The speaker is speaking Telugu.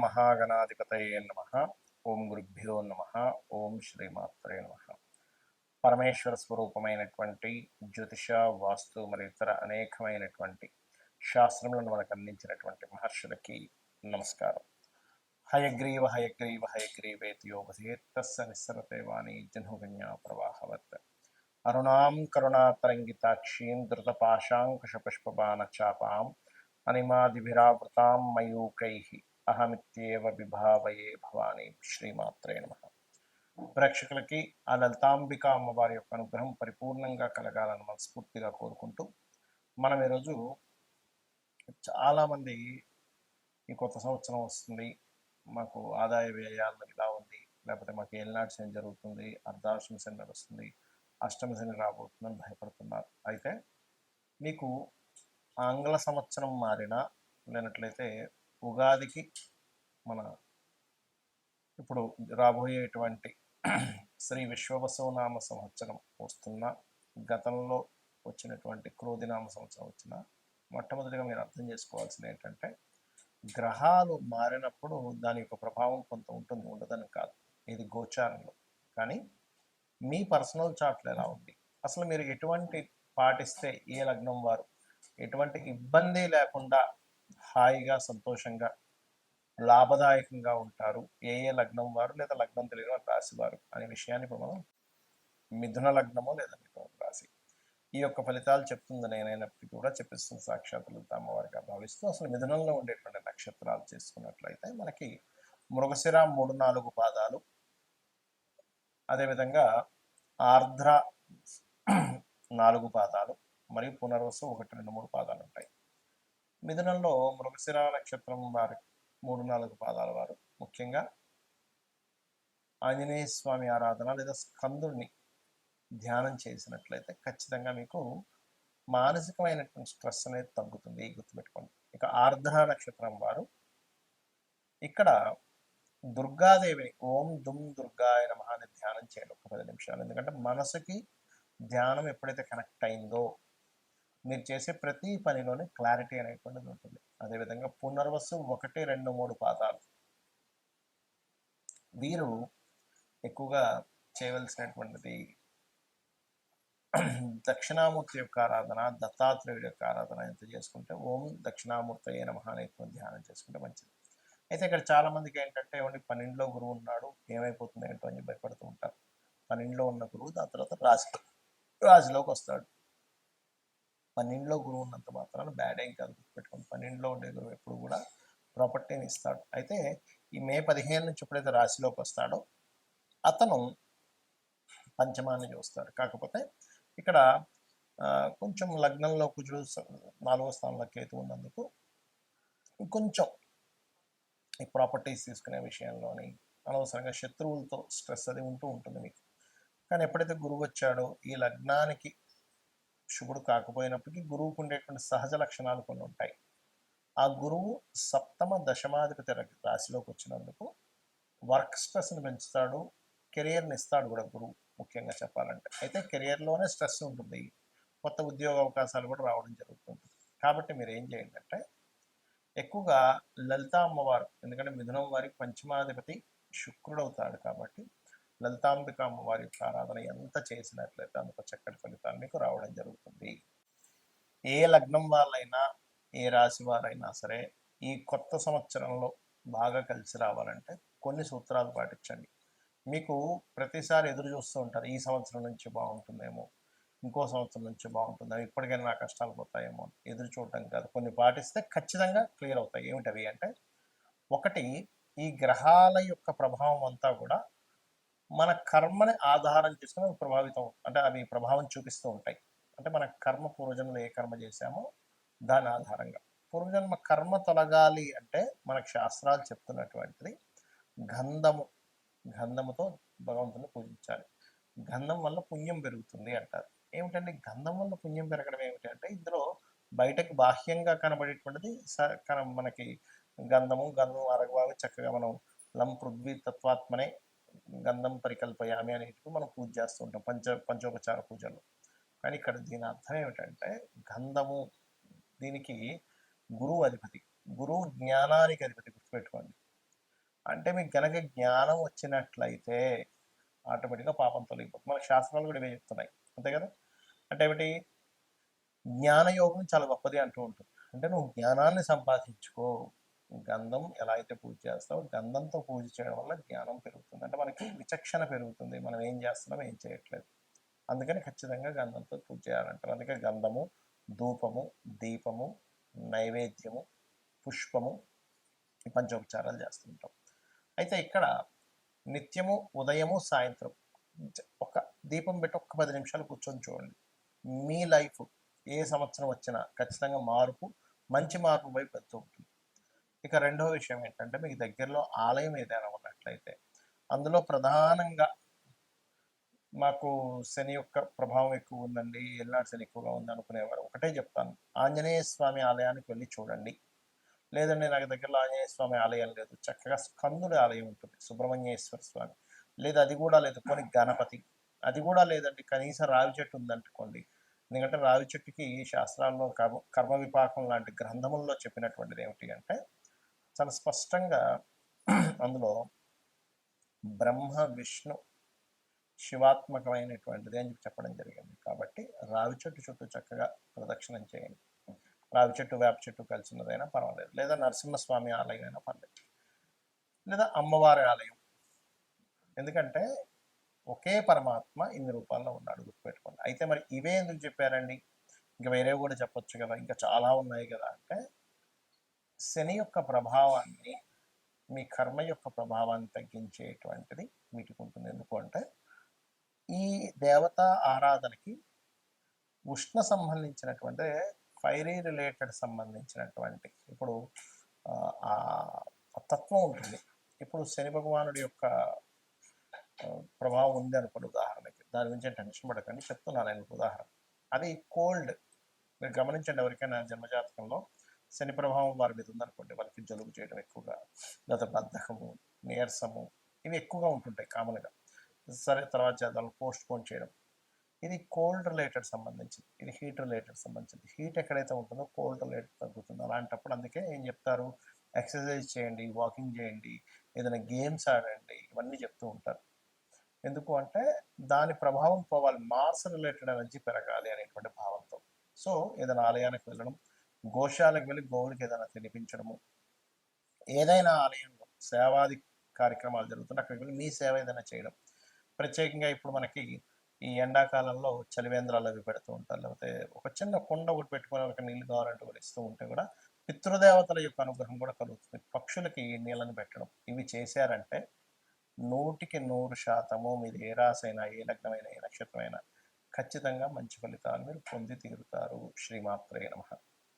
మహాగణాధిపతయే నమః. ఓం గురుభ్యో నమః. ఓం శ్రీమాత్రే నమః. పరమేశ్వర స్వరూపమైనటువంటి జ్యోతిష, వాస్తు మరియు ఇతర అనేకమైనటువంటి శాస్త్రములను మనకు అందించినటువంటి మహర్షులకి నమస్కారం. హయగ్రీవ హయగ్రీవ హయగ్రీవేతి యోగసేత్తస్స నిస్సరతే వాణి జహ్నుగన్యా ప్రవాహవత్. అరుణాం కరుణాతరంగితాక్షీం ధృతపాశాంకుశపుష్పబాణచాపాం అనిమాదిభిరావృతాం మయూకైః అహమిత్యేవ విభావయే భవాని. శ్రీమాత్రే నమః. ప్రేక్షకులకి ఆ లలితాంబిక అమ్మవారి యొక్క అనుగ్రహం పరిపూర్ణంగా కలగాలని మనస్ఫూర్తిగా కోరుకుంటూ, మనం ఈరోజు చాలామంది ఈ కొత్త సంవత్సరం వస్తుంది, మాకు ఆదాయ వ్యయాలు ఇలా ఉంది, లేకపోతే మాకు ఏలినాటి శని జరుగుతుంది, అర్ధాష్టమ శని నడుస్తుంది, అష్టమ శని రాబోతుందని భయపడుతున్నారు. అయితే మీకు ఆంగ్ల సంవత్సరం మారినా లేనట్లయితే ఉగాదికి మన ఇప్పుడు రాబోయేటువంటి శ్రీ విశ్వవసునామ సంవత్సరం వస్తున్న, గతంలో వచ్చినటువంటి క్రోధినామ సంవత్సరం వచ్చిన, మొట్టమొదటిగా మీరు అర్థం చేసుకోవాల్సింది ఏంటంటే, గ్రహాలు మారినప్పుడు దాని యొక్క ప్రభావం కొంత ఉంటుంది, ఉండదని కాదు. ఇది గోచారంలో. కానీ మీ పర్సనల్ చార్ట్లో ఎలా ఉంది, అసలు మీరు ఎటువంటి పాటిస్తే ఏ లగ్నం వారు ఎటువంటి ఇబ్బంది లేకుండా హాయిగా సంతోషంగా లాభదాయకంగా ఉంటారు, ఏ ఏ లగ్నం వారు లేదా లగ్నం తెలియని వారు రాశి వారు అనే విషయాన్ని ఇప్పుడు మనం మిథున లగ్నమో లేదా మిథున రాశి ఈ యొక్క ఫలితాలు చెప్తుంది నేనైనప్పటికీ కూడా చెప్పిస్తుంది సాక్షాత్ లలిత అమ్మవారిగా భావిస్తూ, అసలు మిథునంలో ఉండేటువంటి నక్షత్రాలు చేసుకున్నట్లయితే మనకి మృగశిర 3-4 పాదాలు, అదేవిధంగా ఆర్ద్ర 4 పాదాలు మరియు పునర్వసు 1, 2, 3 పాదాలు ఉంటాయి. మిథునంలో మృగశిర నక్షత్రం వారి 3-4 పాదాల వారు ముఖ్యంగా ఆంజనేయ స్వామి ఆరాధన లేదా స్కందుడిని ధ్యానం చేసినట్లయితే ఖచ్చితంగా మీకు మానసికమైనటువంటి స్ట్రెస్ అనేది తగ్గుతుంది, గుర్తుపెట్టుకోండి. ఇక ఆర్ద్ర నక్షత్రం వారు ఇక్కడ దుర్గాదేవిని ఓం దుమ్ దుర్గాయ నమః అని ధ్యానం చేయాలి ఒక 10 నిమిషాలు. ఎందుకంటే మనసుకి ధ్యానం ఎప్పుడైతే కనెక్ట్ అయిందో మీరు చేసే ప్రతి పనిలోనే క్లారిటీ అనేటువంటిది ఉంటుంది. అదేవిధంగా పునర్వసు 1, 2, 3 పాదాలు వీరు ఎక్కువగా చేయవలసినటువంటిది దక్షిణామూర్తి యొక్క ఆరాధన, దత్తాత్రేయుడి యొక్క ఆరాధన ఎంత చేసుకుంటే ఓం దక్షిణామూర్తయే నమః అనేటువంటి ధ్యానం చేసుకుంటే మంచిది. అయితే ఇక్కడ చాలా మందికి ఏంటంటే, ఏమంటే 12లో గురువు ఉన్నాడు ఏమైపోతుంది ఏంటో అని భయపడుతూ ఉంటారు. 12లో ఉన్న గురువు దాని తర్వాత రాశిలోకి వస్తాడు. 12లో గురువు ఉన్నంత మాత్రాన బ్యాడ్ ఏం కాదు, గుర్తుపెట్టుకోండి. 12లో ఉండే గురువు ఎప్పుడు కూడా ప్రాపర్టీని ఇస్తాడు. అయితే ఈ మే 15 నుంచి ఎప్పుడైతే రాశిలోకి వస్తాడో అతను పంచమాన్ని చూస్తాడు. కాకపోతే ఇక్కడ కొంచెం లగ్నంలో కుజుడు 4వ స్థానంలో కేతు ఉన్నందుకు కొంచెం ఈ ప్రాపర్టీస్ తీసుకునే విషయంలోని అనవసరంగా శత్రువులతో స్ట్రెస్ అది ఉంటూ ఉంటుంది మీకు. కానీ ఎప్పుడైతే గురువు వచ్చాడో ఈ లగ్నానికి శుభుడు కాకపోయినప్పటికీ గురువుకు ఉండేటువంటి సహజ లక్షణాలు కొన్ని ఉంటాయి. ఆ గురువు సప్తమ దశమాధిపతి రాశిలోకి వచ్చినందుకు వర్క్ స్ట్రెస్ని పెంచుతాడు, కెరియర్ని ఇస్తాడు కూడా గురువు ముఖ్యంగా చెప్పాలంటే. అయితే కెరియర్లోనే స్ట్రెస్ ఉంటుంది, కొత్త ఉద్యోగ అవకాశాలు కూడా రావడం జరుగుతుంది. కాబట్టి మీరు ఏం చేయండి అంటే, ఎక్కువగా లలితా అమ్మవారు, ఎందుకంటే మిథునం వారికి పంచమాధిపతి శుక్రుడు అవుతాడు కాబట్టి లలితాంబిక అమ్మవారి యొక్క ఆరాధన ఎంత చేసినట్లయితే అంత చక్కటి ఫలితాలు మీకు రావడం జరుగుతుంది. ఏ లగ్నం వాళ్ళైనా ఏ రాశి వారైనా సరే ఈ కొత్త సంవత్సరంలో బాగా కలిసి రావాలంటే కొన్ని సూత్రాలు పాటించండి. మీకు ప్రతిసారి ఎదురు చూస్తూ ఉంటారు, ఈ సంవత్సరం నుంచి బాగుంటుందేమో, ఇంకో సంవత్సరం నుంచి బాగుంటుందేమో, ఇప్పటికైనా నా కష్టాలు పోతాయేమో ఎదురు చూడటం కాదు, కొన్ని పాటిస్తే ఖచ్చితంగా క్లియర్ అవుతాయి. ఏమిటవి అంటే, ఒకటి, ఈ గ్రహాల యొక్క ప్రభావం అంతా కూడా మన కర్మని ఆధారం చేసుకుని అవి ప్రభావితం, అంటే అవి ప్రభావం చూపిస్తూ ఉంటాయి. అంటే మన కర్మ, పూర్వజన్మలో ఏ కర్మ చేశామో దాని ఆధారంగా పూర్వజన్మ కర్మ తొలగాలి అంటే మనకు శాస్త్రాలు చెప్తున్నటువంటిది గంధముతో భగవంతుని పూజించాలి. గంధం వల్ల పుణ్యం పెరుగుతుంది అంటారు. ఏమిటంటే గంధం వల్ల పుణ్యం పెరగడం ఏమిటి అంటే, ఇందులో బయటకు బాహ్యంగా కనబడేటువంటిది మనకి గంధం అరగవావి చక్కగా మనం లం పృథ్వీ తత్వాత్మనే గంధం పరికల్పయామి అనేటివి మనం పూజ చేస్తూ ఉంటాం పంచోపచార పూజలు. కానీ ఇక్కడ దీని అర్థం ఏమిటంటే, గంధము దీనికి గురువు అధిపతి, గురువు జ్ఞానానికి అధిపతి, గుర్తుపెట్టుకోండి. అంటే మీకు గనక జ్ఞానం వచ్చినట్లయితే ఆటోమేటిక్‌గా పాపం తొలగిపోతుంది. మనకు శాస్త్రాలు కూడా ఇవే చెప్తున్నాయి. అంతే కదా! అంటే ఏమిటి? జ్ఞానయోగం చాలా గొప్పది అంటూ ఉంటుంది. అంటే నువ్వు జ్ఞానాన్ని సంపాదించుకో. గంధం ఎలా అయితే పూజ చేస్తావో, గంధంతో పూజ చేయడం వల్ల జ్ఞానం పెరుగుతుంది. అంటే మనకి విచక్షణ పెరుగుతుంది. మనం ఏం చేస్తున్నాం, ఏం చేయట్లేదు. అందుకని ఖచ్చితంగా గంధంతో పూజ చేయాలంటారు. అందుకే గంధము, ధూపము, దీపము, నైవేద్యము, పుష్పము ఈ పంచోపచారాలు చేస్తుంటాం. అయితే ఇక్కడ నిత్యము ఉదయము, సాయంత్రం ఒక దీపం పెట్టి ఒక్క 10 నిమిషాలు కూర్చొని చూడండి. మీ లైఫ్ ఏ సంవత్సరం వచ్చినా ఖచ్చితంగా మార్పు, మంచి మార్పు వైపు వెళ్తూ ఉంటుంది. ఇక రెండో విషయం ఏంటంటే మీకు దగ్గరలో ఆలయం ఏదైనా ఉన్నట్లయితే అందులో ప్రధానంగా మాకు శని యొక్క ప్రభావం ఎక్కువ ఉందండి, ఏలినాటి శని ఎక్కువగా ఉంది అనుకునేవారు ఒకటే చెప్తాను, ఆంజనేయ స్వామి ఆలయానికి వెళ్ళి చూడండి. లేదండి నాకు దగ్గరలో ఆంజనేయ స్వామి ఆలయం లేదు, చక్కగా స్కందుడి ఆలయం ఉంటుంది, సుబ్రహ్మణ్యేశ్వర స్వామి, లేదా అది కూడా లేదు పోనీ గణపతి, అది కూడా లేదండి కనీసం రావి చెట్టు ఉందనుకోండి. ఎందుకంటే రావి చెట్టుకి శాస్త్రాల్లో కర్మ విపాకం లాంటి గ్రంథముల్లో చెప్పినటువంటిది ఏమిటి అంటే చాలా స్పష్టంగా అందులో బ్రహ్మ విష్ణు శివాత్మకమైనటువంటిది అని చెప్పడం జరిగింది. కాబట్టి రావి చెట్టు చుట్టూ చక్కగా ప్రదక్షిణం చేయండి. రావి చెట్టు వేప చెట్టు కలిసి ఉన్నదైనా పర్వాలేదు, లేదా నరసింహస్వామి ఆలయం అయినా పర్లేదు, లేదా అమ్మవారి ఆలయం. ఎందుకంటే ఒకే పరమాత్మ ఇన్ని రూపాల్లో ఉన్నాడు, గుర్తుపెట్టుకోండి. అయితే మరి ఇవే ఎందుకు చెప్పారండి, ఇంకా వేరే కూడా చెప్పొచ్చు కదా, ఇంకా చాలా ఉన్నాయి కదా అంటే శని యొక్క ప్రభావాన్ని, మీ కర్మ యొక్క ప్రభావాన్ని తగ్గించేటువంటిది వీటికి ఉంటుంది. ఎందుకు అంటే ఈ దేవతా ఆరాధనకి ఉష్ణ సంబంధించినటువంటి ఫైరీ రిలేటెడ్ సంబంధించినటువంటి ఇప్పుడు ఆ తత్వం ఉంటుంది. ఇప్పుడు శని భగవానుడి యొక్క ప్రభావం ఉంది అనుకోండి ఉదాహరణకి, దాని గురించి టెన్షన్ పడకండి, చెప్తున్నాను నేను ఉదాహరణ. అది కోల్డ్, మీరు గమనించండి, ఎవరికైనా జన్మజాతకంలో శని ప్రభావం వారి మీద ఉందనుకోండి, వాళ్ళకి జలుబు చేయడం ఎక్కువగా, లేదా బద్ధకము, నీరసము ఇవి ఎక్కువగా ఉంటుంటాయి కామన్గా. సరే తర్వాత చేద్దాం, పోస్ట్ పోన్ చేయడం, ఇది కోల్డ్ రిలేటెడ్ సంబంధించింది, ఇది హీట్ రిలేటెడ్ సంబంధించింది. హీట్ ఎక్కడైతే ఉంటుందో కోల్డ్ రిలేటెడ్ తగ్గుతుంది. అలాంటప్పుడు అందుకే ఏం చెప్తారు, ఎక్సర్సైజ్ చేయండి, వాకింగ్ చేయండి, ఏదైనా గేమ్స్ ఆడండి, ఇవన్నీ చెప్తూ ఉంటారు. ఎందుకు అంటే దాని ప్రభావం పోవాలి, మార్స్ రిలేటెడ్ ఎనర్జీ పెరగాలి అనేటువంటి భావంతో. సో ఏదైనా ఆలయానికి వెళ్ళడం, గోశాలకు వెళ్ళి గోవులకి ఏదైనా తినిపించడము, ఏదైనా ఆలయంలో సేవాది కార్యక్రమాలు జరుగుతుంటే అక్కడికి వెళ్ళి మీ సేవ ఏదైనా చేయడం. ప్రత్యేకంగా ఇప్పుడు మనకి ఈ ఎండాకాలంలో చలివేంద్రాలు అవి పెడుతూ ఉంటారు, లేకపోతే ఒక చిన్న కుండ ఒకటి పెట్టుకొని ఒక నీళ్ళు కావాలంటే కూడా ఇస్తూ ఉంటే కూడా పితృదేవతల యొక్క అనుగ్రహం కూడా కలుగుతుంది. పక్షులకి నీళ్ళని పెట్టడం, ఇవి చేశారంటే 100% మీది ఏ రాసైనా, ఏ లగ్నమైన, ఏ నక్షత్రమైనా ఖచ్చితంగా మంచి ఫలితాలు మీరు పొంది తీరుతారు. శ్రీమాత్రే నమః.